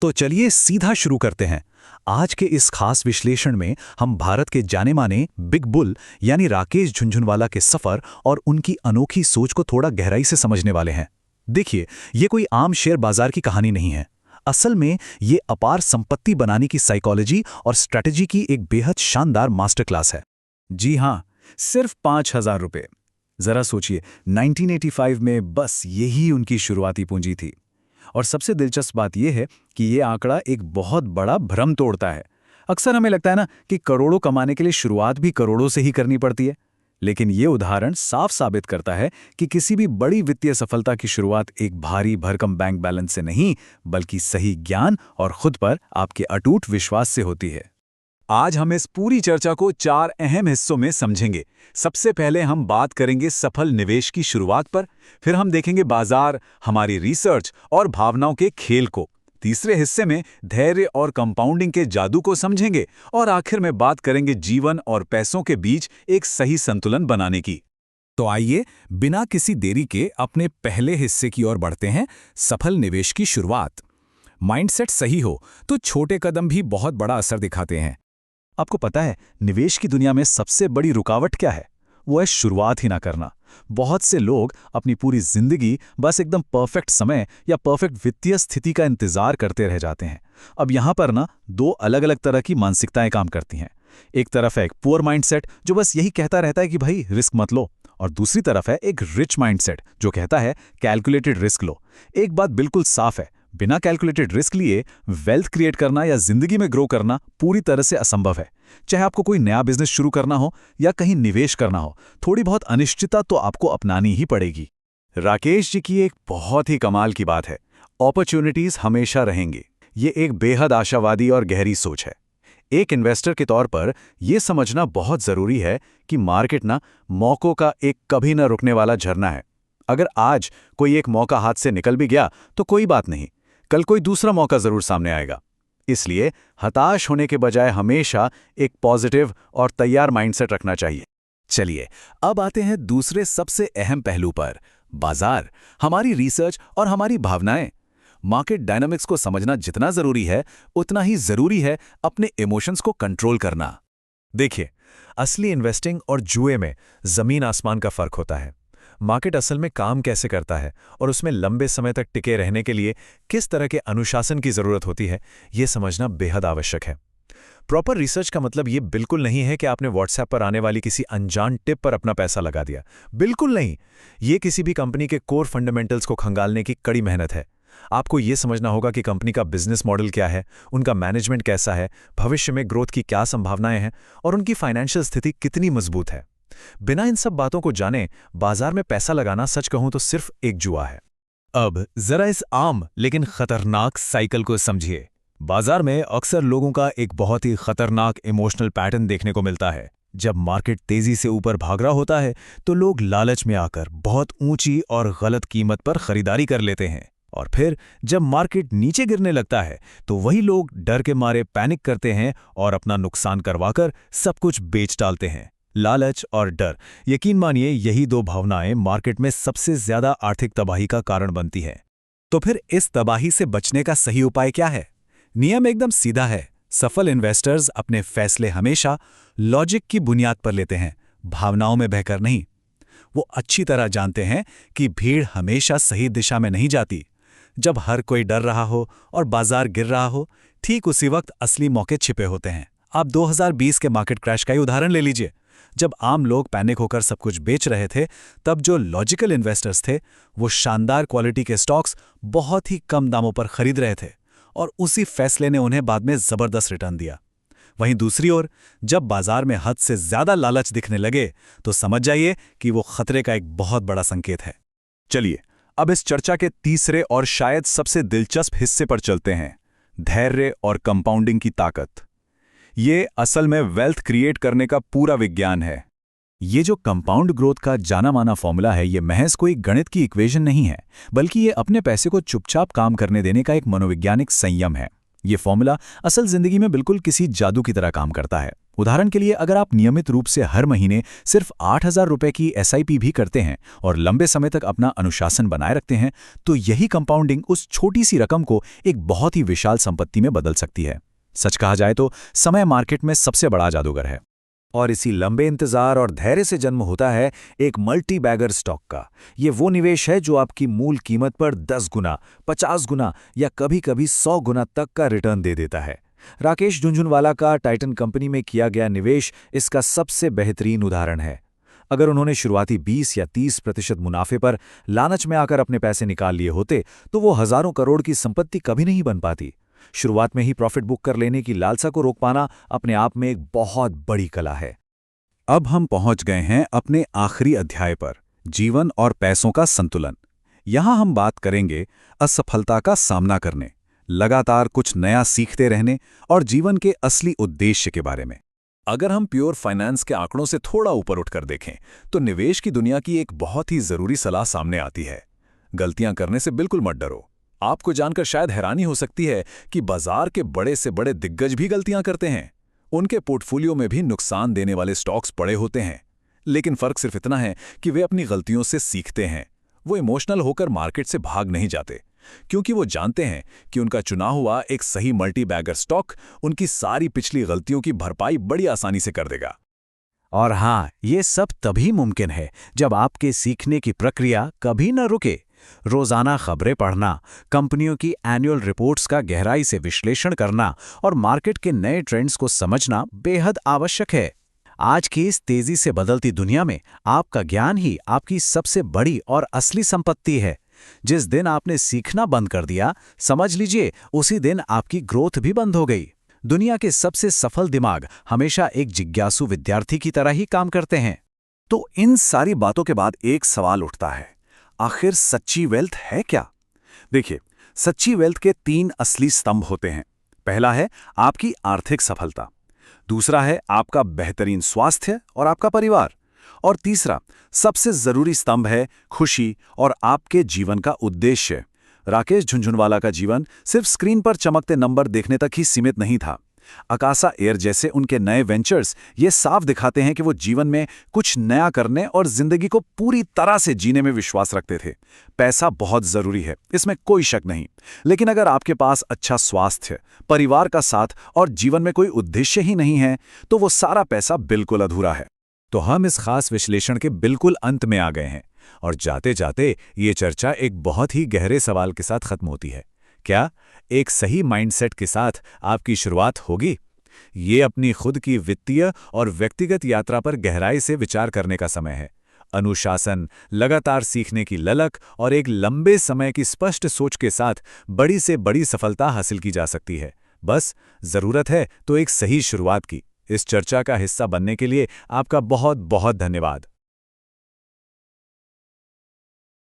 तो चलिए सीधा शुरू करते हैं। आज के इस खास विश्लेषण में हम भारत के जाने माने बिग बुल यानी राकेश झुनझुनवाला के सफर और उनकी अनोखी सोच को थोड़ा गहराई से समझने वाले हैं। देखिए, ये कोई आम शेयर बाजार की कहानी नहीं है। असल में ये अपार संपत्ति बनाने की साइकोलॉजी और स्ट्रैटेजी की एक बेहद शानदार मास्टर क्लास है। जी हाँ, सिर्फ 5,000 रुपये। जरा सोचिए, 1985 में बस यही उनकी शुरुआती पूंजी थी। और सबसे दिलचस्प बात यह है कि ये आंकड़ा एक बहुत बड़ा भ्रम तोड़ता है। अक्सर हमें लगता है ना कि करोड़ों कमाने के लिए शुरुआत भी करोड़ों से ही करनी पड़ती है, लेकिन ये उदाहरण साफ साबित करता है कि किसी भी बड़ी वित्तीय सफलता की शुरुआत एक भारी भरकम बैंक बैलेंस से नहीं, बल्कि सही ज्ञान और खुद पर आपके अटूट विश्वास से होती है। आज हम इस पूरी चर्चा को 4 अहम हिस्सों में समझेंगे। सबसे पहले हम बात करेंगे सफल निवेश की शुरुआत पर, फिर हम देखेंगे बाजार, हमारी रिसर्च और भावनाओं के खेल को। तीसरे हिस्से में धैर्य और कंपाउंडिंग के जादू को समझेंगे और आखिर में बात करेंगे जीवन और पैसों के बीच एक सही संतुलन बनाने की। तो आइए बिना किसी देरी के अपने पहले हिस्से की ओर बढ़ते हैं, सफल निवेश की शुरुआत। माइंडसेट सही हो तो छोटे कदम भी बहुत बड़ा असर दिखाते हैं। आपको पता है, निवेश की दुनिया में सबसे बड़ी रुकावट क्या है? वो है शुरुआत ही ना करना। बहुत से लोग अपनी पूरी जिंदगी बस एकदम परफेक्ट समय या परफेक्ट वित्तीय स्थिति का इंतजार करते रह जाते हैं। अब यहाँ पर ना 2 अलग अलग तरह की मानसिकताएं काम करती हैं। एक तरफ है एक पुअर माइंडसेट जो बस यही कहता रहता है कि भाई रिस्क मत लो, और दूसरी तरफ है एक रिच माइंडसेट जो कहता है कैलकुलेटेड रिस्क लो। एक बात बिल्कुल साफ है, बिना कैलकुलेटेड रिस्क लिए वेल्थ क्रिएट करना या जिंदगी में ग्रो करना पूरी तरह से असंभव है। चाहे आपको कोई नया बिजनेस शुरू करना हो या कहीं निवेश करना हो, थोड़ी बहुत अनिश्चितता तो आपको अपनानी ही पड़ेगी। राकेश जी की एक बहुत ही कमाल की बात है, अपॉर्चुनिटीज हमेशा रहेंगी। ये एक बेहद आशावादी और गहरी सोच है। एक इन्वेस्टर के तौर पर यह समझना बहुत जरूरी है कि मार्केट ना मौकों का एक कभी न रुकने वाला झरना है। अगर आज कोई एक मौका हाथ से निकल भी गया तो कोई बात नहीं, कल कोई दूसरा मौका जरूर सामने आएगा। इसलिए हताश होने के बजाय हमेशा एक पॉजिटिव और तैयार माइंडसेट रखना चाहिए। चलिए अब आते हैं दूसरे सबसे अहम पहलू पर, बाजार, हमारी रिसर्च और हमारी भावनाएं। मार्केट डायनामिक्स को समझना जितना जरूरी है, उतना ही जरूरी है अपने इमोशंस को कंट्रोल करना। देखिए, असली इन्वेस्टिंग और जुए में जमीन आसमान का फर्क होता है। मार्केट असल में काम कैसे करता है और उसमें लंबे समय तक टिके रहने के लिए किस तरह के अनुशासन की जरूरत होती है, यह समझना बेहद आवश्यक है। प्रॉपर रिसर्च का मतलब ये बिल्कुल नहीं है कि आपने व्हाट्सएप पर आने वाली किसी अनजान टिप पर अपना पैसा लगा दिया। बिल्कुल नहीं। ये किसी भी कंपनी के कोर फंडामेंटल्स को खंगालने की कड़ी मेहनत है। आपको ये समझना होगा कि कंपनी का बिजनेस मॉडल क्या है, उनका मैनेजमेंट कैसा है, भविष्य में ग्रोथ की क्या संभावनाएं हैं और उनकी फाइनेंशियल स्थिति कितनी मजबूत है। बिना इन सब बातों को जाने बाजार में पैसा लगाना सच कहूं तो सिर्फ एक जुआ है। अब जरा इस आम लेकिन खतरनाक साइकिल को समझिए। बाजार में अक्सर लोगों का एक बहुत ही खतरनाक इमोशनल पैटर्न देखने को मिलता है। जब मार्केट तेजी से ऊपर भाग रहा होता है तो लोग लालच में आकर बहुत ऊंची और गलत कीमत पर खरीदारी कर लेते हैं, और फिर जब मार्केट नीचे गिरने लगता है तो वही लोग डर के मारे पैनिक करते हैं और अपना नुकसान करवाकर सब कुछ बेच डालते हैं। लालच और डर, यकीन मानिए यही 2 भावनाएं मार्केट में सबसे ज्यादा आर्थिक तबाही का कारण बनती हैं। तो फिर इस तबाही से बचने का सही उपाय क्या है? नियम एकदम सीधा है। सफल इन्वेस्टर्स अपने फैसले हमेशा लॉजिक की बुनियाद पर लेते हैं, भावनाओं में बहकर नहीं। वो अच्छी तरह जानते हैं कि भीड़ हमेशा सही दिशा में नहीं जाती। जब हर कोई डर रहा हो और बाजार गिर रहा हो, ठीक उसी वक्त असली मौके छिपे होते हैं। आप 2020 के मार्केट क्रैश का ही उदाहरण ले लीजिए। जब आम लोग पैनिक होकर सब कुछ बेच रहे थे, तब जो लॉजिकल इन्वेस्टर्स थे वो शानदार क्वालिटी के स्टॉक्स बहुत ही कम दामों पर खरीद रहे थे, और उसी फैसले ने उन्हें बाद में जबरदस्त रिटर्न दिया। वहीं दूसरी ओर जब बाजार में हद से ज्यादा लालच दिखने लगे तो समझ जाइए कि वो खतरे का एक बहुत बड़ा संकेत है। चलिए अब इस चर्चा के तीसरे और शायद सबसे दिलचस्प हिस्से पर चलते हैं, धैर्य और कंपाउंडिंग की ताकत। ये असल में वेल्थ क्रिएट करने का पूरा विज्ञान है। ये जो कंपाउंड ग्रोथ का जाना माना फॉर्मूला है, ये महज कोई गणित की इक्वेशन नहीं है, बल्कि ये अपने पैसे को चुपचाप काम करने देने का एक मनोवैज्ञानिक संयम है। ये फॉर्मूला असल जिंदगी में बिल्कुल किसी जादू की तरह काम करता है। उदाहरण के लिए अगर आप नियमित रूप से हर महीने सिर्फ 8,000 रुपए की एसआईपी भी करते हैं और लंबे समय तक अपना अनुशासन बनाए रखते हैं, तो यही कंपाउंडिंग उस छोटी सी रकम को एक बहुत ही विशाल संपत्ति में बदल सकती है। सच कहा जाए तो समय मार्केट में सबसे बड़ा जादूगर है। और इसी लंबे इंतजार और धैर्य से जन्म होता है एक मल्टी बैगर स्टॉक का। ये वो निवेश है जो आपकी मूल कीमत पर 10 गुना, 50 गुना या कभी-कभी 100 गुना तक का रिटर्न दे देता है। राकेश झुनझुनवाला का टाइटन कंपनी में किया गया निवेश इसका सबसे बेहतरीन उदाहरण है। अगर उन्होंने शुरुआती 20 या 30% मुनाफे पर लालच में आकर अपने पैसे निकाल लिए होते, तो वो हजारों करोड़ की संपत्ति कभी नहीं बन पाती। शुरुआत में ही प्रॉफिट बुक कर लेने की लालसा को रोक पाना अपने आप में एक बहुत बड़ी कला है। अब हम पहुंच गए हैं अपने आखिरी अध्याय पर, जीवन और पैसों का संतुलन। यहां हम बात करेंगे असफलता का सामना करने, लगातार कुछ नया सीखते रहने और जीवन के असली उद्देश्य के बारे में। अगर हम प्योर फाइनेंस के आंकड़ों से थोड़ा ऊपर उठकर देखें, तो निवेश की दुनिया की एक बहुत ही जरूरी सलाह सामने आती है। गलतियां करने से बिल्कुल मत डरो। आपको जानकर शायद हैरानी हो सकती है कि बाजार के बड़े से बड़े दिग्गज भी गलतियां करते हैं। उनके पोर्टफोलियो में भी नुकसान देने वाले स्टॉक्स पड़े होते हैं, लेकिन फर्क सिर्फ इतना है कि वे अपनी गलतियों से सीखते हैं। वो इमोशनल होकर मार्केट से भाग नहीं जाते, क्योंकि वो जानते हैं कि उनका चुना हुआ एक सही मल्टी बैगर स्टॉक उनकी सारी पिछली गलतियों की भरपाई बड़ी आसानी से कर देगा। और हाँ, ये सब तभी मुमकिन है जब आपके सीखने की प्रक्रिया कभी न रुके। रोजाना खबरें पढ़ना, कंपनियों की एनुअल रिपोर्ट्स का गहराई से विश्लेषण करना और मार्केट के नए ट्रेंड्स को समझना बेहद आवश्यक है। आज की इस तेजी से बदलती दुनिया में आपका ज्ञान ही आपकी सबसे बड़ी और असली संपत्ति है। जिस दिन आपने सीखना बंद कर दिया, समझ लीजिए उसी दिन आपकी ग्रोथ भी बंद हो गई। दुनिया के सबसे सफल दिमाग हमेशा एक जिज्ञासु विद्यार्थी की तरह ही काम करते हैं। तो इन सारी बातों के बाद एक सवाल उठता है, आखिर सच्ची वेल्थ है क्या? देखिए, सच्ची वेल्थ के 3 असली स्तंभ होते हैं। पहला है आपकी आर्थिक सफलता, दूसरा है आपका बेहतरीन स्वास्थ्य और आपका परिवार, और तीसरा सबसे जरूरी स्तंभ है खुशी और आपके जीवन का उद्देश्य। राकेश झुनझुनवाला का जीवन सिर्फ स्क्रीन पर चमकते नंबर देखने तक ही सीमित नहीं था। अकासा एयर जैसे उनके नए वेंचर्स ये साफ दिखाते हैं कि वो जीवन में कुछ नया करने और जिंदगी को पूरी तरह से जीने में विश्वास रखते थे। पैसा बहुत जरूरी है, इसमें कोई शक नहीं, लेकिन अगर आपके पास अच्छा स्वास्थ्य, परिवार का साथ और जीवन में कोई उद्देश्य ही नहीं है, तो वो सारा पैसा बिल्कुल अधूरा है। तो हम इस खास विश्लेषण के बिल्कुल अंत में आ गए हैं, और जाते जाते ये चर्चा एक बहुत ही गहरे सवाल के साथ खत्म होती है। क्या एक सही माइंडसेट के साथ आपकी शुरुआत होगी? ये अपनी खुद की वित्तीय और व्यक्तिगत यात्रा पर गहराई से विचार करने का समय है। अनुशासन, लगातार सीखने की ललक और एक लंबे समय की स्पष्ट सोच के साथ बड़ी से बड़ी सफलता हासिल की जा सकती है। बस जरूरत है तो एक सही शुरुआत की। इस चर्चा का हिस्सा बनने के लिए आपका बहुत बहुत धन्यवाद।